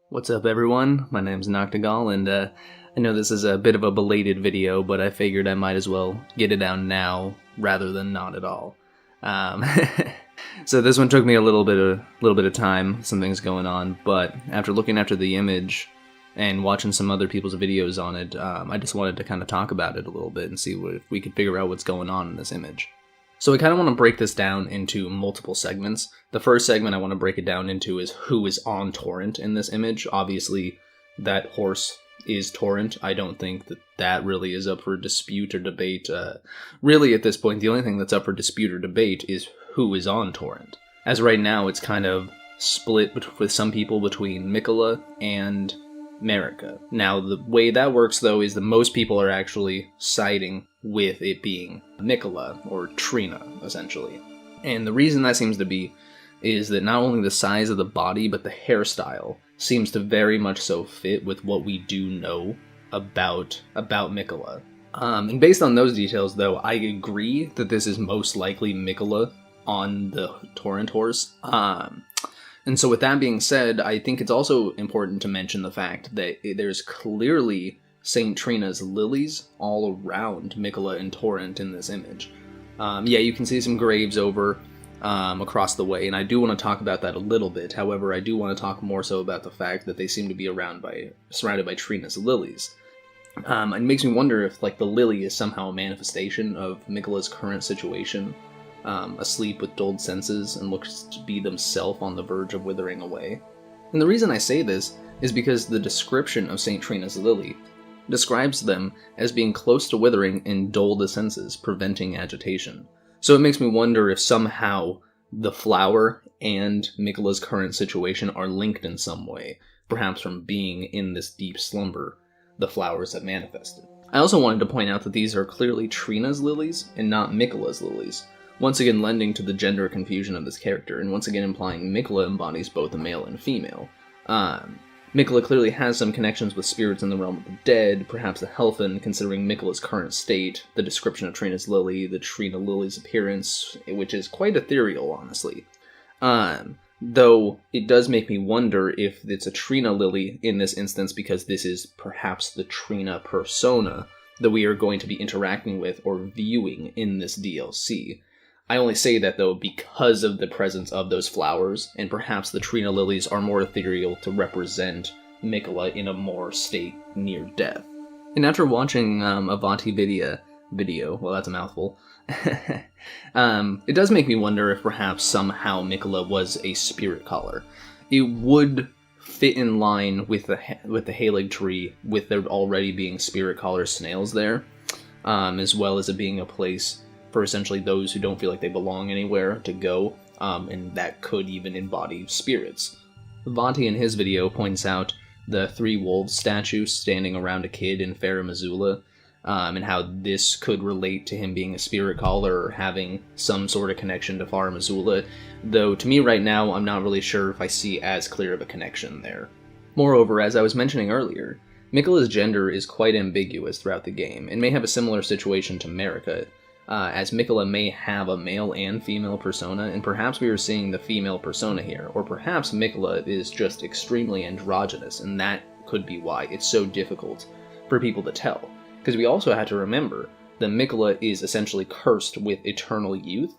What's up everyone, my name's Noctugal, and I know this is a bit of a belated video, but I figured I might as well get it out now rather than not at all. So this one took me a little bit of time, some things going on, but after looking after the image and watching some other people's videos on it, I just wanted to kind of talk about it a little bit and see if we could figure out what's going on in this image. So I kind of want to break this down into multiple segments. The first segment I want to break it down into is who is on Torrent in this image. Obviously, that horse is Torrent. I don't think that really is up for dispute or debate. Really, at this point, the only thing that's up for dispute or debate is who is on Torrent. As right now, it's kind of split with some people between Miquella and Marika. Now, the way that works, though, is that most people are actually siding with it being Miquella, or Trina, essentially. And the reason that seems to be is that not only the size of the body, but the hairstyle seems to very much so fit with what we do know about Miquella. And based on those details, though, I agree that this is most likely Miquella on the Torrent horse. And so with that being said, I think it's also important to mention the fact that there's clearly St. Trina's lilies all around Miquella and Torrent in this image. Yeah, you can see some graves over across the way, and I do want to talk about that a little bit. However, I do want to talk more so about the fact that they seem to be surrounded by Trina's lilies. It makes me wonder if the lily is somehow a manifestation of Miquella's current situation, asleep with dulled senses and looks to be themselves on the verge of withering away. And the reason I say this is because the description of St. Trina's lily describes them as being close to withering and dull the senses, preventing agitation. So it makes me wonder if somehow the flower and Miquella's current situation are linked in some way, perhaps from being in this deep slumber the flowers have manifested. I also wanted to point out that these are clearly Trina's lilies and not Miquella's lilies, once again lending to the gender confusion of this character, and once again implying Miquella embodies both a male and female. Miquella clearly has some connections with spirits in the realm of the dead, perhaps the Helfen, considering Miquella's current state, the description of Trina's lily, the Trina lily's appearance, which is quite ethereal, honestly. Though it does make me wonder if it's a Trina lily in this instance, because this is perhaps the Trina persona that we are going to be interacting with or viewing in this DLC. I only say that, though, because of the presence of those flowers, and perhaps the Trina lilies are more ethereal to represent Miquella in a more state near death. And after watching Avanti video, well, that's a mouthful, it does make me wonder if perhaps somehow Miquella was a spirit caller. It would fit in line with the Halig tree, with there already being spirit caller snails there, as well as it being a place for essentially those who don't feel like they belong anywhere to go, and that could even embody spirits. Avanti in his video points out the 3 wolves statue standing around a kid in Fair Missoula, and how this could relate to him being a spirit caller or having some sort of connection to Fair Missoula, though to me right now I'm not really sure if I see as clear of a connection there. Moreover, as I was mentioning earlier, Miquella's gender is quite ambiguous throughout the game, and may have a similar situation to Marika, as Miquella may have a male and female persona, and perhaps we are seeing the female persona here, or perhaps Miquella is just extremely androgynous, and that could be why it's so difficult for people to tell. Because we also have to remember that Miquella is essentially cursed with eternal youth,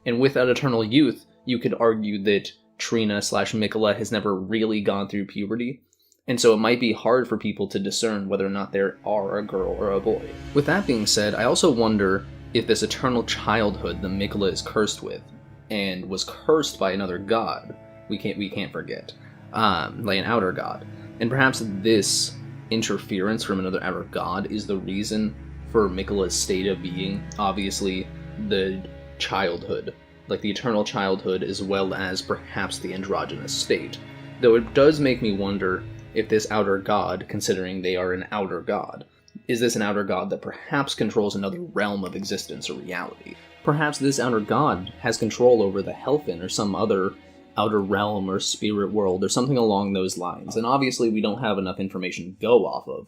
and without eternal youth, you could argue that Trina/Miquella has never really gone through puberty, and so it might be hard for people to discern whether or not they are a girl or a boy. With that being said, I also wonder if this eternal childhood that Miquella is cursed with, and was cursed by another god, we can't forget, like an outer god, and perhaps this interference from another outer god is the reason for Miquella's state of being, obviously the childhood, like the eternal childhood, as well as perhaps the androgynous state. Though it does make me wonder if this outer god, considering they are an outer god, is this an outer god that perhaps controls another realm of existence or reality? Perhaps this outer god has control over the Helfen or some other outer realm or spirit world or something along those lines, and obviously we don't have enough information to go off of.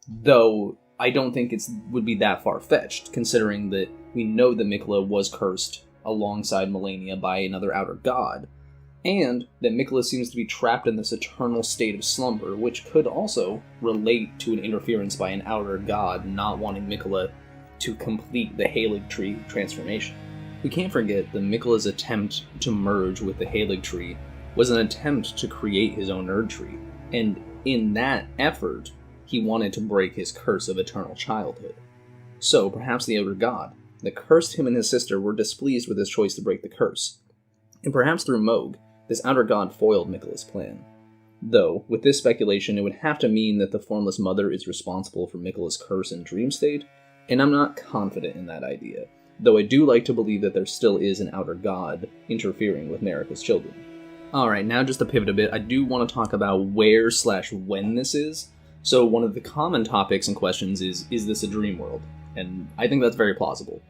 Though I don't think it would be that far-fetched, considering that we know that Miquella was cursed alongside Melania by another outer god, and that Miquella seems to be trapped in this eternal state of slumber, which could also relate to an interference by an outer god not wanting Miquella to complete the Halig tree transformation. We can't forget that Miquella's attempt to merge with the Halig tree was an attempt to create his own Erd tree, and in that effort, he wanted to break his curse of eternal childhood. So perhaps the outer god that cursed him and his sister were displeased with his choice to break the curse. And perhaps through Moog, this outer god foiled Miquella's plan. Though, with this speculation, it would have to mean that the Formless Mother is responsible for Miquella's curse in Dream State, and I'm not confident in that idea, though I do like to believe that there still is an outer god interfering with Marika's children. Alright, now just to pivot a bit, I do want to talk about where/when this is. So one of the common topics and questions is this a dream world? And I think that's very plausible.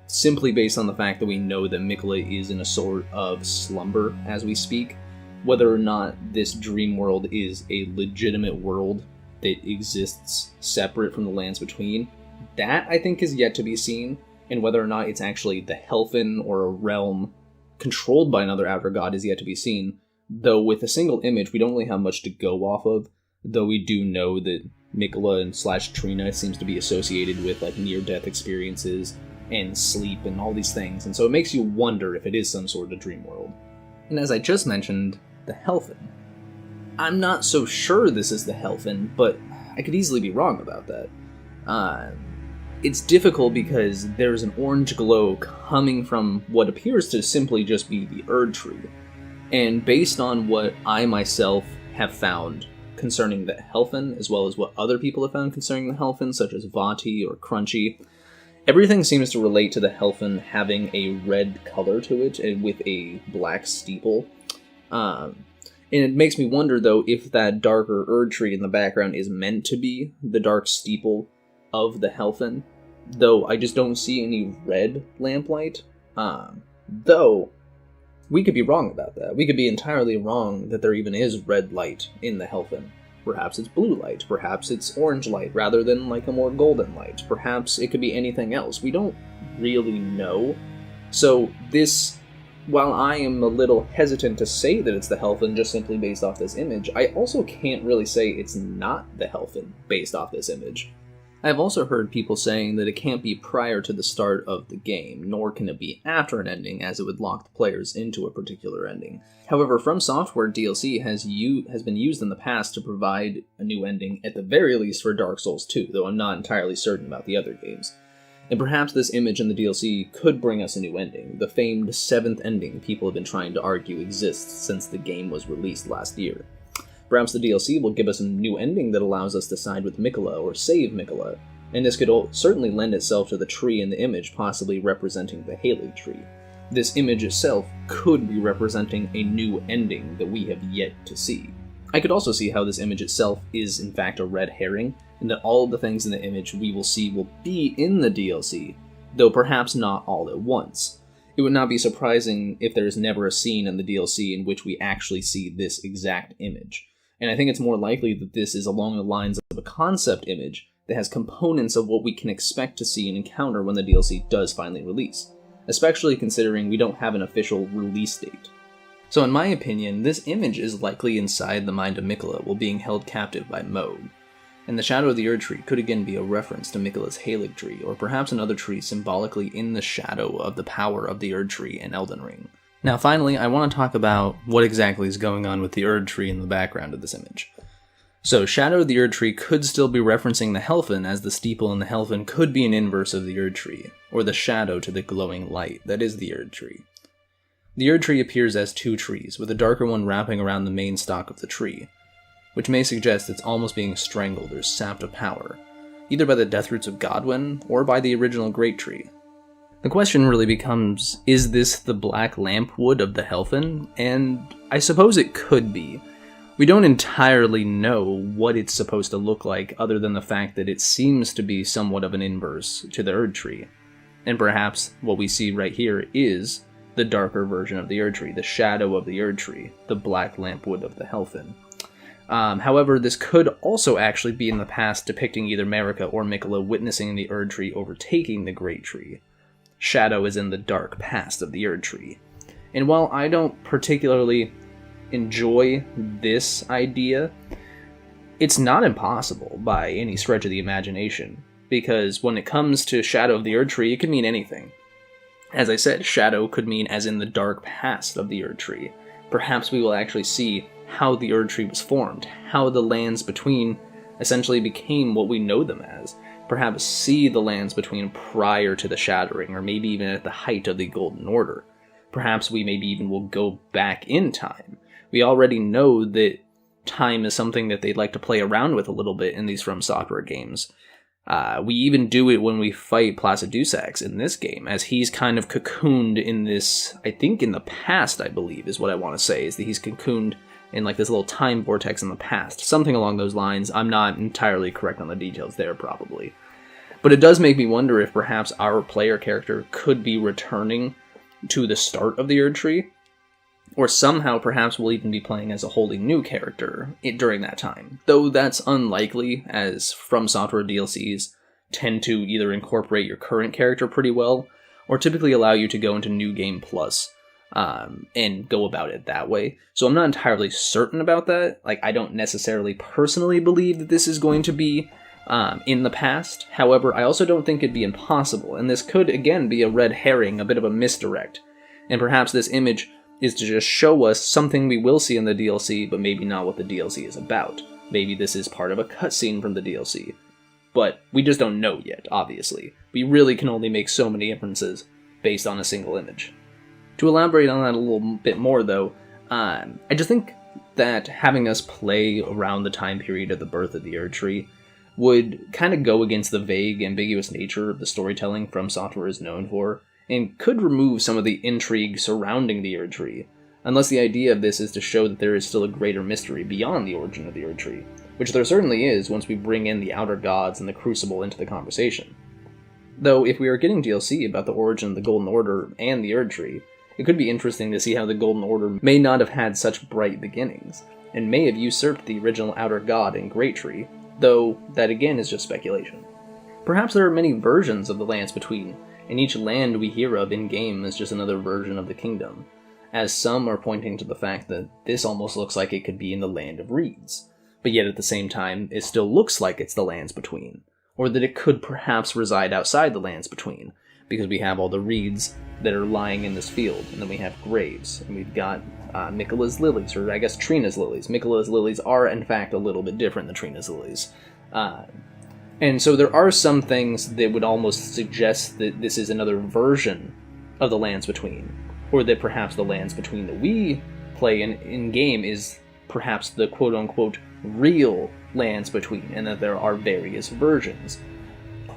Simply based on the fact that we know that Miquella is in a sort of slumber as we speak. Whether or not this dream world is a legitimate world that exists separate from the lands between, that I think is yet to be seen, and whether or not it's actually the Helfin or a realm controlled by another outer god is yet to be seen, though with a single image we don't really have much to go off of, though we do know that Miquella and / Trina seems to be associated with like near-death experiences and sleep and all these things, and so it makes you wonder if it is some sort of dream world. And as I just mentioned, the Helfin. I'm not so sure this is the Helfin, but I could easily be wrong about that. It's difficult because there's an orange glow coming from what appears to simply just be the Erd Tree. And based on what I myself have found concerning the Helfin, as well as what other people have found concerning the Helfin, such as Vati or Crunchy, everything seems to relate to the Helfin having a red color to it, and with a black steeple. And it makes me wonder, though, if that darker Erd Tree in the background is meant to be the dark steeple of the Helfin, though I just don't see any red lamplight. Though, we could be wrong about that. We could be entirely wrong that there even is red light in the Helfin. Perhaps it's blue light, perhaps it's orange light, rather than like a more golden light. Perhaps it could be anything else. We don't really know. So this, while I am a little hesitant to say that it's the Helfin just simply based off this image, I also can't really say it's not the Helfin based off this image. I've also heard people saying that it can't be prior to the start of the game, nor can it be after an ending, as it would lock the players into a particular ending. However, From Software DLC has been used in the past to provide a new ending, at the very least for Dark Souls 2, though I'm not entirely certain about the other games. And perhaps this image in the DLC could bring us a new ending, the famed 7th ending people have been trying to argue exists since the game was released last year. Perhaps the DLC will give us a new ending that allows us to side with Miquella or save Miquella, and this could certainly lend itself to the tree in the image possibly representing the Halig tree. This image itself could be representing a new ending that we have yet to see. I could also see how this image itself is in fact a red herring, and that all of the things in the image we will see will be in the DLC, though perhaps not all at once. It would not be surprising if there is never a scene in the DLC in which we actually see this exact image. And I think it's more likely that this is along the lines of a concept image that has components of what we can expect to see and encounter when the DLC does finally release, especially considering we don't have an official release date. So in my opinion, this image is likely inside the mind of Miquella while being held captive by Moog. And the shadow of the Erd Tree could again be a reference to Miquella's Halig tree, or perhaps another tree symbolically in the shadow of the power of the Erd Tree in Elden Ring. Now finally, I want to talk about what exactly is going on with the Erd Tree in the background of this image. So, Shadow of the Erd Tree could still be referencing the Helfin, as the steeple in the Helfin could be an inverse of the Erd Tree, or the shadow to the glowing light that is the Erd Tree. The Erd Tree appears as two trees, with a darker one wrapping around the main stalk of the tree, which may suggest it's almost being strangled or sapped of power, either by the death roots of Godwyn, or by the original Great Tree. The question really becomes, is this the black lampwood of the Helfin? And I suppose it could be. We don't entirely know what it's supposed to look like, other than the fact that it seems to be somewhat of an inverse to the Erd Tree. And perhaps what we see right here is the darker version of the Erd Tree, the shadow of the Erd Tree, the black lampwood of the Helfin. However, this could also actually be in the past depicting either Marika or Miquella witnessing the Erd Tree overtaking the Great Tree. Shadow is in the dark past of the Erd Tree. And while I don't particularly enjoy this idea, it's not impossible by any stretch of the imagination, because when it comes to Shadow of the Erd Tree, it could mean anything. As I said, Shadow could mean as in the dark past of the Erd Tree. Perhaps we will actually see how the Erd Tree was formed, how the lands between essentially became what we know them as. perhaps see the lands between prior to the Shattering, or maybe even at the height of the Golden Order. Perhaps we maybe even will go back in time. We already know that time is something that they'd like to play around with a little bit in these From Software games. We even do it when we fight Placidusax in this game, as he's kind of cocooned in this, I think in the past, I believe, is what I want to say, is that he's cocooned in like this little time vortex in the past. Something along those lines. I'm not entirely correct on the details there, probably. But it does make me wonder if perhaps our player character could be returning to the start of the Erdtree, or somehow perhaps we'll even be playing as a wholly new character during that time. Though that's unlikely, as From Software DLCs tend to either incorporate your current character pretty well, or typically allow you to go into New Game Plus and go about it that way. So I'm not entirely certain about that. Like, I don't necessarily personally believe that this is going to be in the past. However, I also don't think it'd be impossible, and this could, again, be a red herring, a bit of a misdirect. And perhaps this image is to just show us something we will see in the DLC, but maybe not what the DLC is about. Maybe this is part of a cutscene from the DLC. But we just don't know yet, obviously. We really can only make so many inferences based on a single image. To elaborate on that a little bit more, though, I just think that having us play around the time period of the birth of the Erdtree would kind of go against the vague, ambiguous nature of the storytelling From Software is known for, and could remove some of the intrigue surrounding the Erdtree, unless the idea of this is to show that there is still a greater mystery beyond the origin of the Erdtree, which there certainly is once we bring in the Outer Gods and the Crucible into the conversation. Though, if we are getting DLC about the origin of the Golden Order and the Erdtree, it could be interesting to see how the Golden Order may not have had such bright beginnings, and may have usurped the original Outer God in Great Tree, though that again is just speculation. Perhaps there are many versions of the Lands Between, and each land we hear of in-game is just another version of the kingdom, as some are pointing to the fact that this almost looks like it could be in the Land of Reeds, but yet at the same time it still looks like it's the Lands Between, or that it could perhaps reside outside the Lands Between, because we have all the reeds that are lying in this field, and then we have graves, and we've got Miquella's lilies, or I guess Trina's lilies. Miquella's lilies are in fact a little bit different than Trina's lilies. And so there are some things that would almost suggest that this is another version of the Lands Between, or that perhaps the Lands Between that we play in-game is perhaps the quote-unquote real Lands Between, and that there are various versions.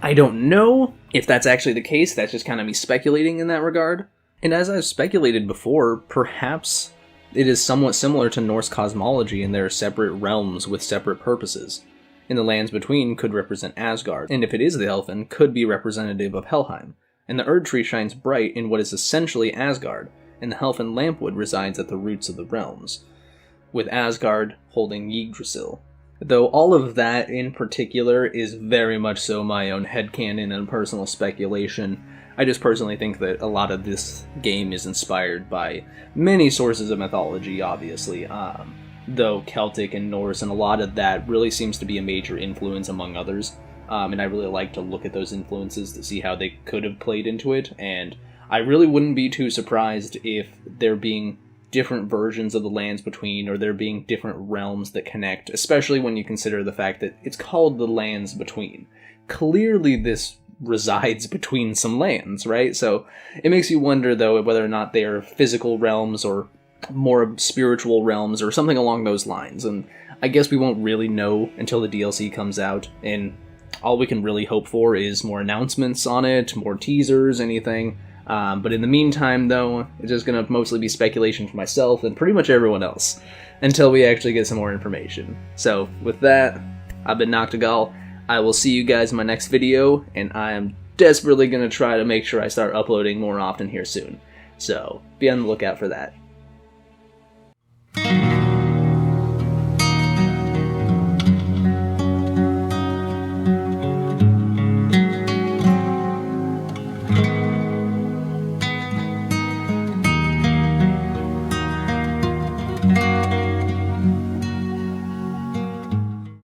I don't know if that's actually the case. That's just kind of me speculating in that regard. And as I've speculated before, perhaps it is somewhat similar to Norse cosmology, and there are separate realms with separate purposes. And the Lands Between could represent Asgard, and if it is the Elfin, could be representative of Helheim. And the Erdtree shines bright in what is essentially Asgard, and the Helfin Lampwood resides at the roots of the realms, with Asgard holding Yggdrasil. Though all of that in particular is very much so my own headcanon and personal speculation, I just personally think that a lot of this game is inspired by many sources of mythology, obviously, though Celtic and Norse and a lot of that really seems to be a major influence among others, and I really like to look at those influences to see how they could have played into it, and I really wouldn't be too surprised if there being different versions of the Lands Between, or there being different realms that connect, especially when you consider the fact that it's called the Lands Between. Clearly this resides between some lands, right? So it makes you wonder, though, whether or not they are physical realms or more spiritual realms or something along those lines, and I guess we won't really know until the DLC comes out, and all we can really hope for is more announcements on it, more teasers, anything. But in the meantime, though, it's just going to mostly be speculation for myself and pretty much everyone else until we actually get some more information. So, with that, I've been Noctugal. I will see you guys in my next video, and I am desperately going to try to make sure I start uploading more often here soon. So, be on the lookout for that.